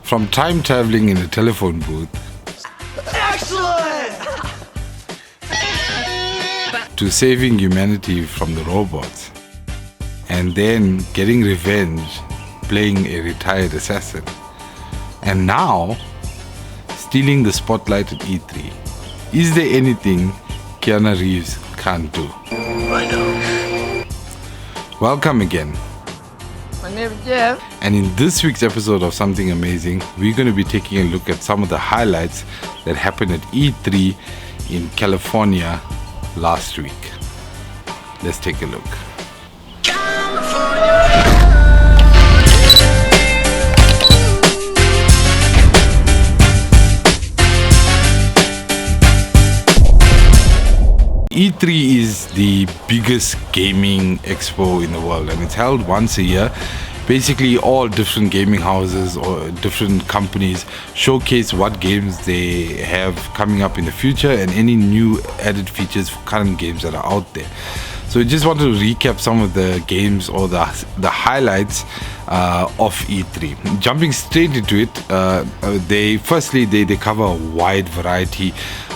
From time traveling in a telephone booth to saving humanity from the robots, and then getting revenge playing a retired assassin, and now stealing the spotlight at E3. Is there anything Keanu Reeves can't do? I know. Welcome again. My name is Jeff. And in this week's episode of Something Amazing, we're going to be taking a look at some of the highlights that happened at E3 in California last week. Let's take a look. E3 is the biggest gaming expo in the world, and it's held once a year. Basically, all different gaming houses or different companies showcase what games they have coming up in the future and any new added features for current games that are out there. So I just wanted to recap some of the games or the highlights of E3. Jumping straight into it, they cover a wide variety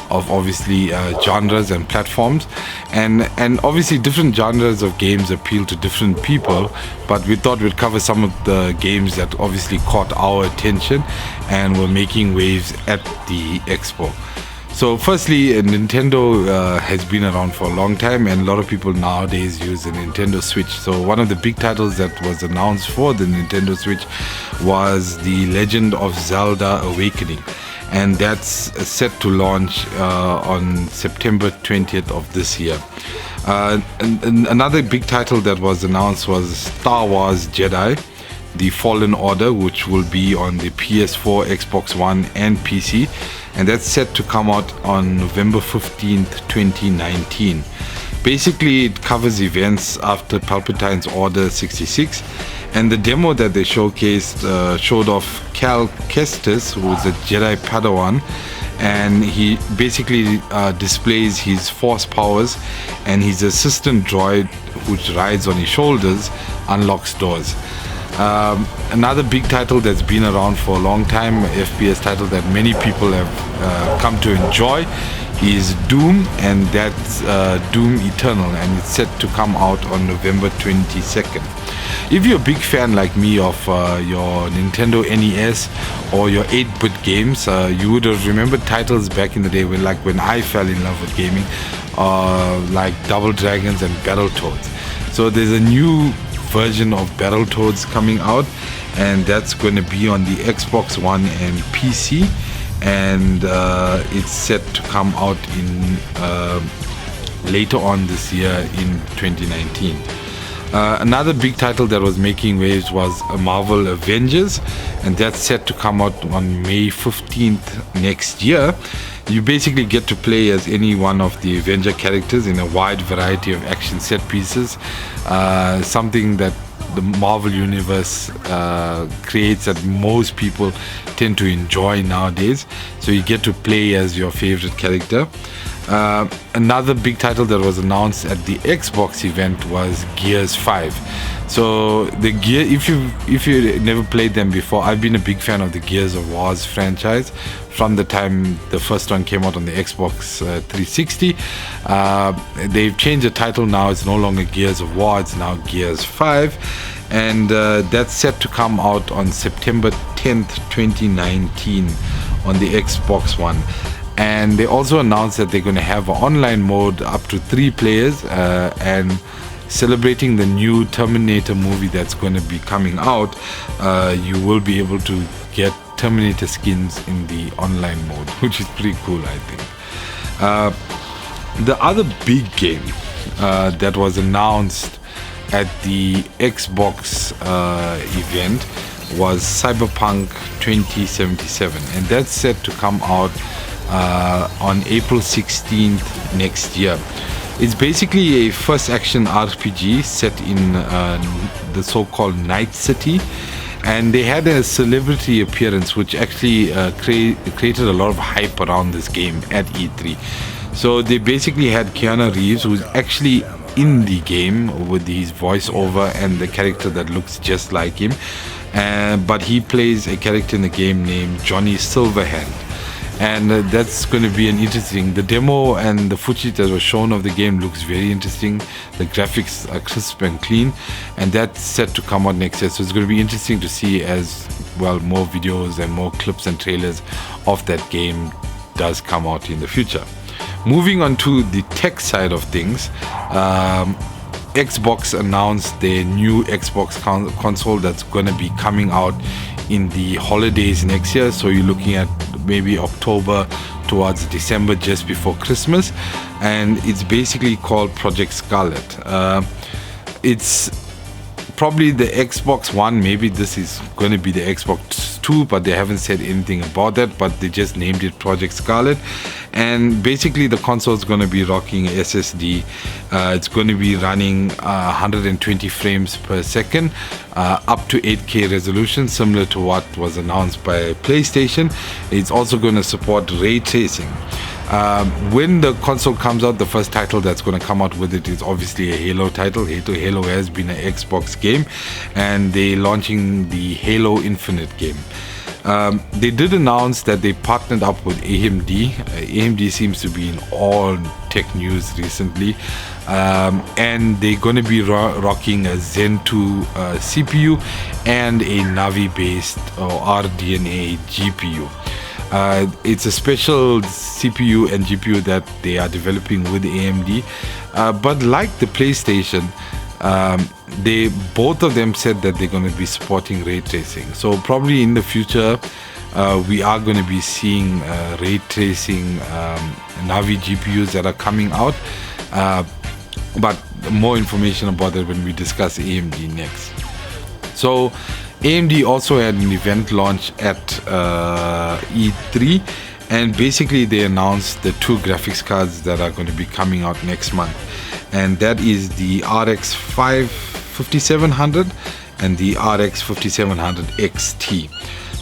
of obviously genres and platforms, and obviously different genres of games appeal to different people, but we thought we'd cover some of the games that obviously caught our attention and were making waves at the expo. So firstly, Nintendo has been around for a long time, and a lot of people nowadays use the Nintendo Switch. So one of the big titles that was announced for the Nintendo Switch was The Legend of Zelda Awakening, and that's set to launch on September 20th of this year. And another big title that was announced was Star Wars Jedi: The Fallen Order, which will be on the PS4, Xbox One and PC, and that's set to come out on November 15th, 2019. Basically, it covers events after Palpatine's Order 66, and the demo that they showcased showed off Cal Kestis, who is a Jedi Padawan, and he basically displays his force powers, and his assistant droid, which rides on his shoulders, unlocks doors. Another big title that's been around for a long time, FPS title that many people have come to enjoy, is Doom, and that's Doom Eternal, and it's set to come out on November 22nd. If you're a big fan like me of your Nintendo NES or your 8-bit games, you would have remembered titles back in the day when I fell in love with gaming, like Double Dragons and Battletoads. So there's a new version of Battletoads coming out, and that's going to be on the Xbox One and PC, and it's set to come out in later on this year in 2019. Another big title that was making waves was Marvel Avengers, and that's set to come out on May 15th next year. You basically get to play as any one of the Avenger characters in a wide variety of action set pieces, something that the Marvel Universe creates that most people tend to enjoy nowadays. So you get to play as your favorite character. Another big title that was announced at the Xbox event was Gears 5. So the Gear, if you never played them before, I've been a big fan of the Gears of War's franchise from the time the first one came out on the Xbox 360. They've changed the title now. It's no longer Gears of War, it's now Gears 5, and that's set to come out on September 10th, 2019 on the Xbox One. And they also announced that they're going to have an online mode up to 3 players, and celebrating the new Terminator movie that's going to be coming out, you will be able to get Terminator skins in the online mode, which is pretty cool, I think. The other big game that was announced at the Xbox event was Cyberpunk 2077, and that's set to come out on April 16th next year. It's basically a first action RPG set in the so-called Night City, and they had a celebrity appearance which actually created a lot of hype around this game at E3. So they basically had Keanu Reeves, who's actually in the game with his voiceover and the character that looks just like him, but he plays a character in the game named Johnny Silverhand. And that's going to be an interesting. The demo and the footage that was shown of the game looks very interesting. The graphics are crisp and clean, and that's set to come out next year. So it's going to be interesting to see as well more videos and more clips and trailers of that game does come out in the future. Moving on to the tech side of things, Xbox announced their new Xbox console that's going to be coming out in the holidays next year. So you're looking at maybe October towards December, just before Christmas, and it's basically called Project Scarlet. It's probably the Xbox One. Maybe this is going to be the Xbox 2, but they haven't said anything about that, but they just named it Project Scarlet. And basically the console is going to be rocking SSD. It's going to be running 120 frames per second, up to 8K resolution, similar to what was announced by PlayStation. It's also going to support ray tracing. When the console comes out, the first title that's going to come out with it is obviously a Halo title. Halo has been an Xbox game, and they're launching the Halo Infinite game. They did announce that they partnered up with AMD. AMD seems to be in all tech news recently, and they're going to be rocking a Zen 2 CPU and a Navi based or RDNA GPU. It's a special CPU and GPU that they are developing with AMD, but like the PlayStation, they both of them said that they're going to be supporting ray tracing. So probably in the future we are going to be seeing ray tracing Navi GPUs that are coming out, but more information about it when we discuss AMD next. So AMD also had an event launch at E3, and basically they announced the two graphics cards that are going to be coming out next month, and that is the RX 5700 and the RX 5700 XT.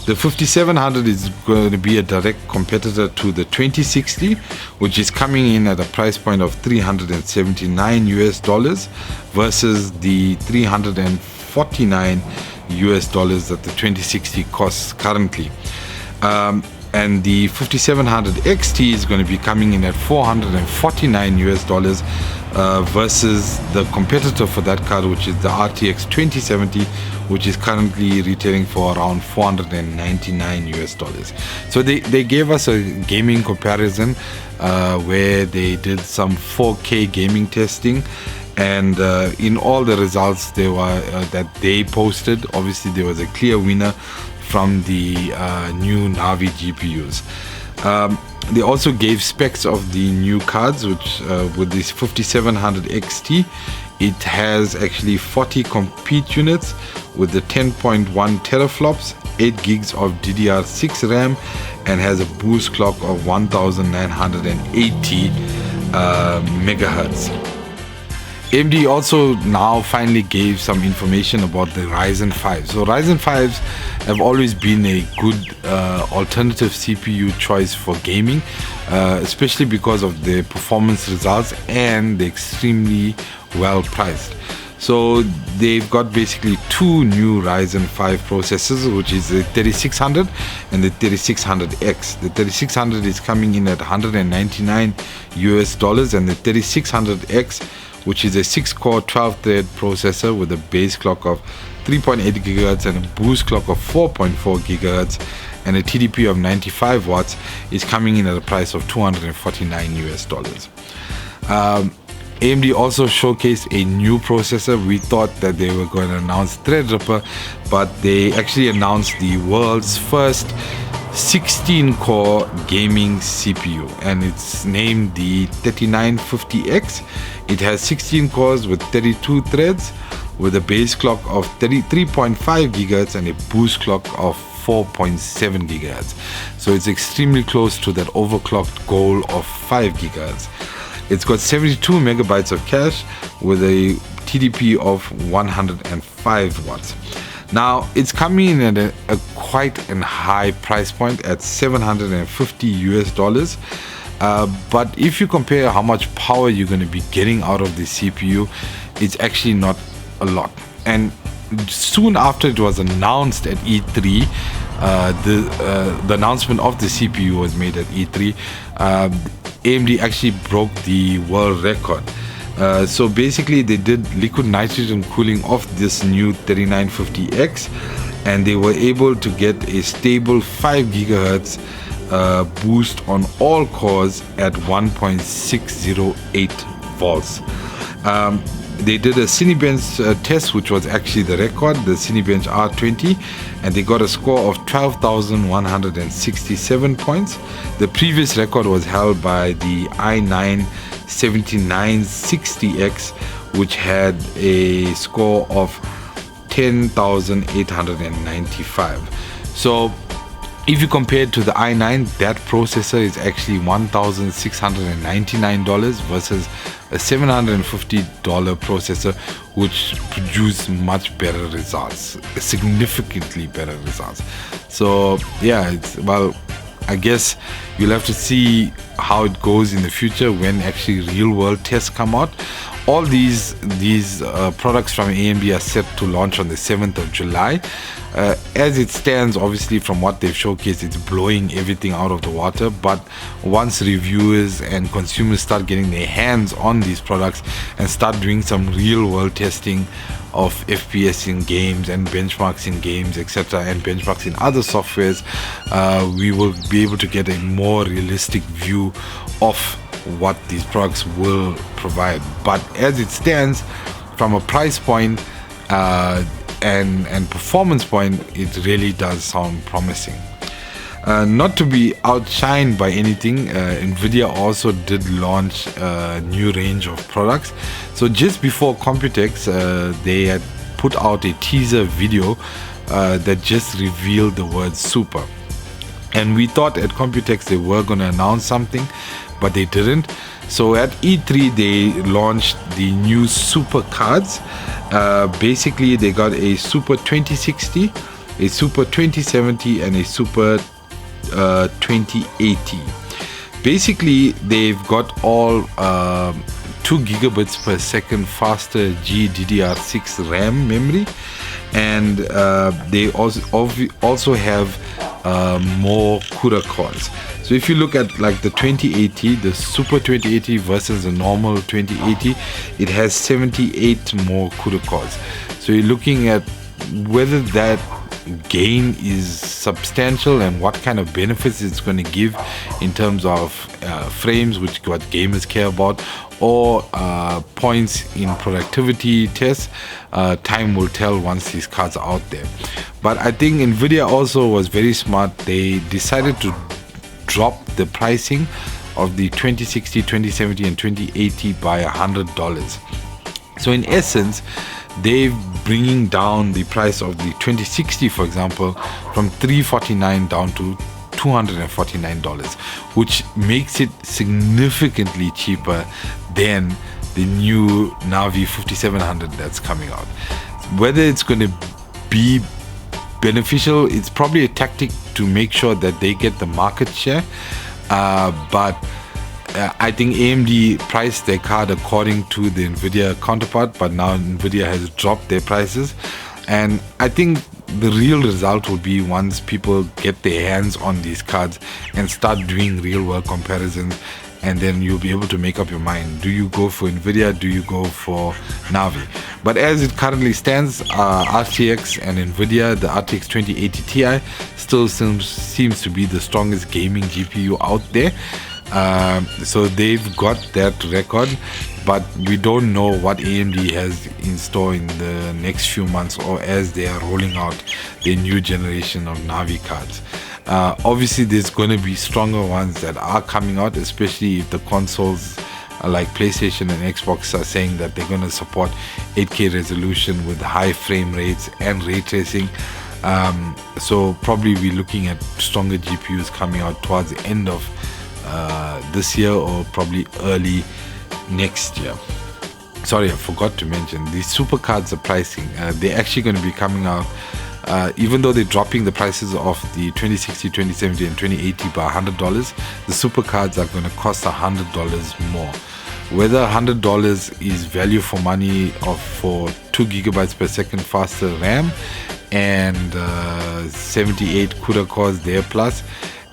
The 5700 is going to be a direct competitor to the 2060, which is coming in at a price point of $379 versus the $349 that the 2060 costs currently. And the 5700 XT is going to be coming in at $449 versus the competitor for that card, which is the RTX 2070, which is currently retailing for around $499. So they gave us a gaming comparison where they did some 4K gaming testing, and in all the results they were that they posted, obviously there was a clear winner from the new Navi GPUs. They also gave specs of the new cards, which with this 5700 XT, it has actually 40 compute units with the 10.1 teraflops, 8 gigs of DDR6 RAM, and has a boost clock of 1980 megahertz. AMD also now finally gave some information about the Ryzen 5. So Ryzen 5s have always been a good alternative CPU choice for gaming, especially because of the performance results and the extremely well priced. So they've got basically two new Ryzen 5 processors, which is the 3600 and the 3600X. The 3600 is coming in at $199 and the 3600X, which is a 6-core 12-thread processor with a base clock of 3.8 GHz and a boost clock of 4.4 GHz and a TDP of 95 watts, is coming in at a price of $249. AMD also showcased a new processor. We thought that they were going to announce Threadripper, but they actually announced the world's first 16-core gaming CPU, and it's named the 3950X. It has 16 cores with 32 threads with a base clock of 33.5 GHz and a boost clock of 4.7 GHz. So it's extremely close to that overclocked goal of 5 GHz. It's got 72 megabytes of cache with a TDP of 105 watts. Now it's coming in at a quite a high price point at $750. But if you compare how much power you're going to be getting out of the CPU, it's actually not a lot. And soon after it was announced at E3, the announcement of the CPU was made at E3. AMD actually broke the world record. So basically, they did liquid nitrogen cooling of this new 3950X, and they were able to get a stable 5 gigahertz boost on all cores at 1.608 volts. They did a Cinebench test, which was actually the record, the Cinebench R20, and they got a score of 12,167 points. The previous record was held by the i9 7960X, which had a score of 10,895. So if you compare it to the i9, that processor is actually $1,699 versus a $750 processor, which produced much better results, significantly better results. So yeah, I guess you'll have to see how it goes in the future when actually real world tests come out. All these products from AMD are set to launch on the 7th of July. As it stands, obviously, from what they've showcased, it's blowing everything out of the water. But once reviewers and consumers start getting their hands on these products and start doing some real world testing of FPS in games and benchmarks in games, etc., and benchmarks in other softwares, we will be able to get a more realistic view of what these products will provide. But as it stands, from a price point and performance point, it really does sound promising. Not to be outshined by anything, Nvidia also did launch a new range of products. So just before Computex, they had put out a teaser video that just revealed the word super. And we thought at Computex they were going to announce something, but they didn't. So at E3 they launched the new super cards. Basically they got a Super 2060, a Super 2070, and a Super 2080. Basically they've got all 2 gigabits per second faster GDDR6 RAM memory, and they also have more CUDA cores. So if you look at like the 2080, the Super 2080 versus the normal 2080, it has 78 more CUDA cores. So you're looking at whether that gain is substantial and what kind of benefits it's going to give in terms of frames, which what gamers care about, or points in productivity tests. Time will tell once these cards are out there. But I think Nvidia also was very smart. They decided to drop the pricing of the 2060, 2070 and 2080 by $100. So in essence, they're bringing down the price of the 2060, for example, from $349 down to $249, which makes it significantly cheaper than the new Navi 5700 that's coming out. Whether it's going to be beneficial, it's probably a tactic to make sure that they get the market share, but I think AMD priced their card according to the Nvidia counterpart, but now Nvidia has dropped their prices, and I think the real result will be once people get their hands on these cards and start doing real world comparisons, and then you'll be able to make up your mind. Do you go for Nvidia? Do you go for Navi? But as it currently stands, RTX and Nvidia, the RTX 2080 Ti still seems to be the strongest gaming GPU out there. So they've got that record, but we don't know what AMD has in store in the next few months, or as they are rolling out their new generation of Navi cards. Obviously there's going to be stronger ones that are coming out, especially if the consoles like PlayStation and Xbox are saying that they're going to support 8K resolution with high frame rates and ray tracing. So probably we're looking at stronger GPUs coming out towards the end of this year, or probably early next year. Sorry, I forgot to mention the super cards are pricing. They're actually going to be coming out, even though they're dropping the prices of the 2060, 2070 and 2080 by $100, the super cards are going to cost $100 more. whether $100 is value for money for 2 gigabytes per second faster RAM and 78 CUDA cores there plus,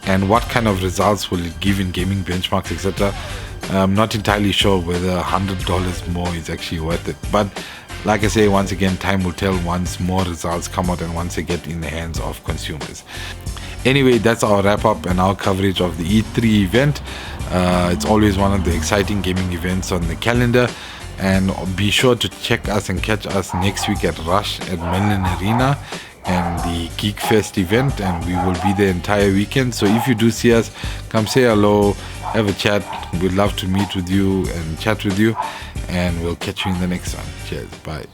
and what kind of results will it give in gaming benchmarks, etc. I'm not entirely sure whether $100 more is actually worth it, but like I say, once again, time will tell once more results come out and once they get in the hands of consumers. Anyway, that's our wrap up and our coverage of the E3 event. It's always one of the exciting gaming events on the calendar, and be sure to check us and catch us next week at Rush at Menlyn Arena and the Geek Fest event, and we will be there entire weekend. So if you do see us, come say hello, have a chat. We'd love to meet with you and chat with you, and we'll catch you in the next one. Cheers, bye.